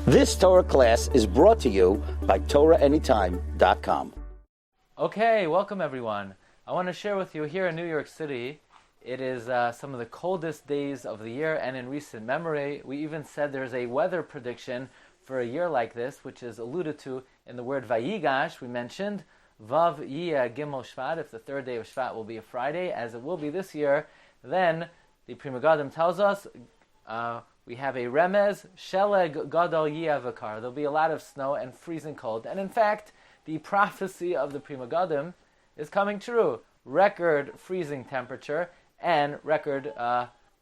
This Torah class is brought to you by TorahAnytime.com. Okay, welcome everyone. I want to share with you here in New York City, it is some of the coldest days of the year, and in recent memory, we even said there's a weather prediction for a year like this, which is alluded to in the word Vayigash. We mentioned Vav Yiyah Gimel Shvat, if the third day of Shvat will be a Friday, as it will be this year, then the Pri Megadim tells us we have a remez, Sheleg Gadol Yiyah Vakar. There'll be a lot of snow and freezing cold. And in fact, the prophecy of the Pri Megadim is coming true. Record freezing temperature and record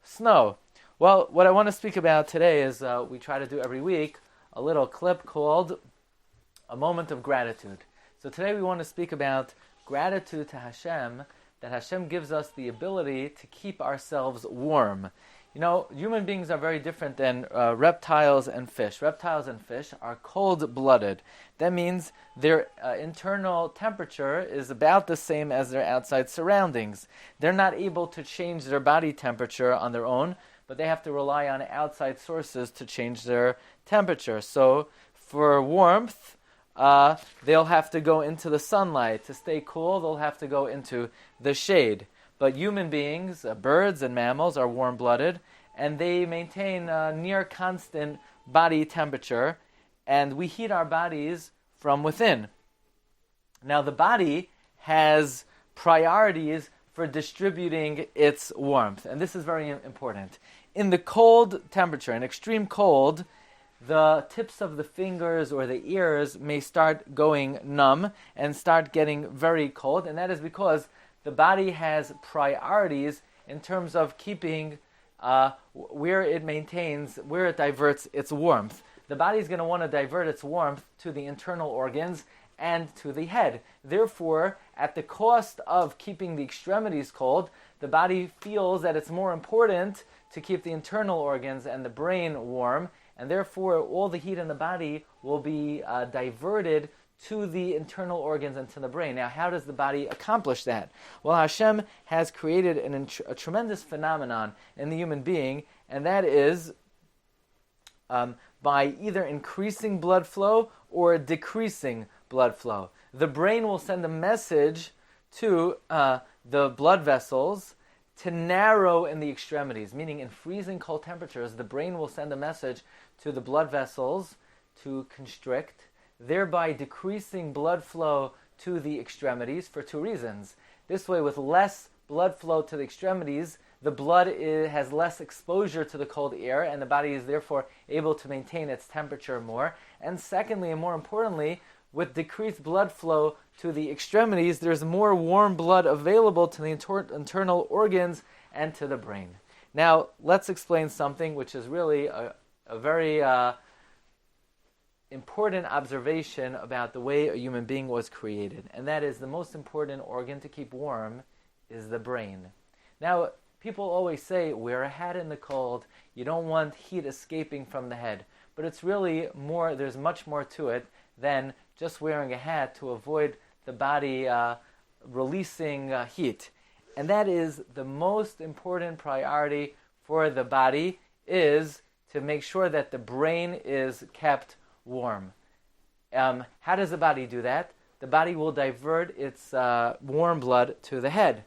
snow. Well, what I want to speak about today is we try to do every week a little clip called A Moment of Gratitude. So today we want to speak about gratitude to Hashem, that Hashem gives us the ability to keep ourselves warm. You know, human beings are very different than reptiles and fish. Reptiles and fish are cold-blooded. That means their internal temperature is about the same as their outside surroundings. They're not able to change their body temperature on their own, but they have to rely on outside sources to change their temperature. So for warmth, they'll have to go into the sunlight. To stay cool, they'll have to go into the shade. But human beings, birds and mammals, are warm-blooded, and they maintain near constant body temperature, and we heat our bodies from within. Now, the body has priorities for distributing its warmth, and this is very important. In the cold temperature, in extreme cold, the tips of the fingers or the ears may start going numb and start getting very cold, and that is because the body has priorities in terms of keeping where it diverts its warmth. The body is going to want to divert its warmth to the internal organs and to the head. Therefore, at the cost of keeping the extremities cold, the body feels that it's more important to keep the internal organs and the brain warm, and therefore all the heat in the body will be diverted to the internal organs and to the brain. Now, how does the body accomplish that? Well, Hashem has created a tremendous phenomenon in the human being, and that is by either increasing blood flow or decreasing blood flow. The brain will send a message to the blood vessels to narrow in the extremities, meaning in freezing cold temperatures, the brain will send a message to the blood vessels to constrict, thereby decreasing blood flow to the extremities for two reasons. This way, with less blood flow to the extremities, the blood has less exposure to the cold air, and the body is therefore able to maintain its temperature more. And secondly, and more importantly, with decreased blood flow to the extremities, there's more warm blood available to the internal organs and to the brain. Now, let's explain something which is really a very important observation about the way a human being was created, and that is the most important organ to keep warm is the brain. Now, people always say, wear a hat in the cold, you don't want heat escaping from the head, but it's really more, there's much more to it than just wearing a hat to avoid the body releasing heat. And that is the most important priority for the body, is to make sure that the brain is kept warm. How does the body do that? The body will divert its warm blood to the head.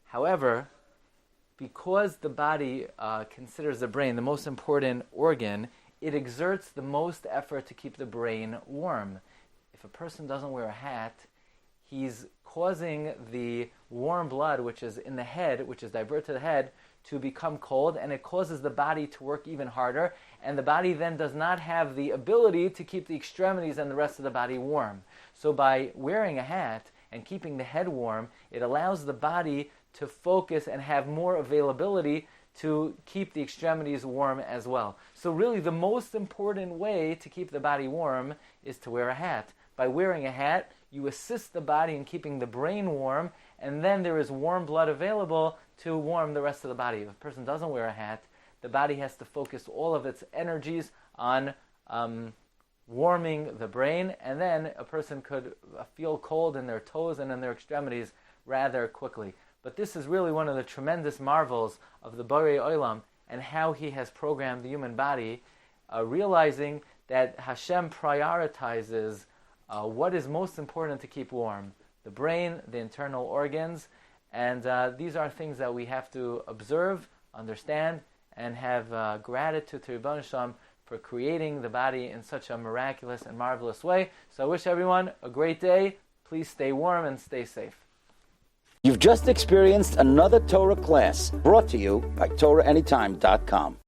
However, because the body considers the brain the most important organ, it exerts the most effort to keep the brain warm. If a person doesn't wear a hat, he's causing the warm blood, which is in the head, which is diverted to the head, to become cold, and it causes the body to work even harder, and the body then does not have the ability to keep the extremities and the rest of the body warm. So by wearing a hat and keeping the head warm, it allows the body to focus and have more availability to keep the extremities warm as well. So really the most important way to keep the body warm is to wear a hat. By wearing a hat, you assist the body in keeping the brain warm, and then there is warm blood available to warm the rest of the body. If a person doesn't wear a hat, the body has to focus all of its energies on warming the brain, and then a person could feel cold in their toes and in their extremities rather quickly. But this is really one of the tremendous marvels of the Borei Olam and how he has programmed the human body, realizing that Hashem prioritizes what is most important to keep warm: the brain, the internal organs, and these are things that we have to observe, understand, and have gratitude to Rebbeinu Shalom for creating the body in such a miraculous and marvelous way. So I wish everyone a great day. Please stay warm and stay safe. You've just experienced another Torah class brought to you by TorahAnytime.com.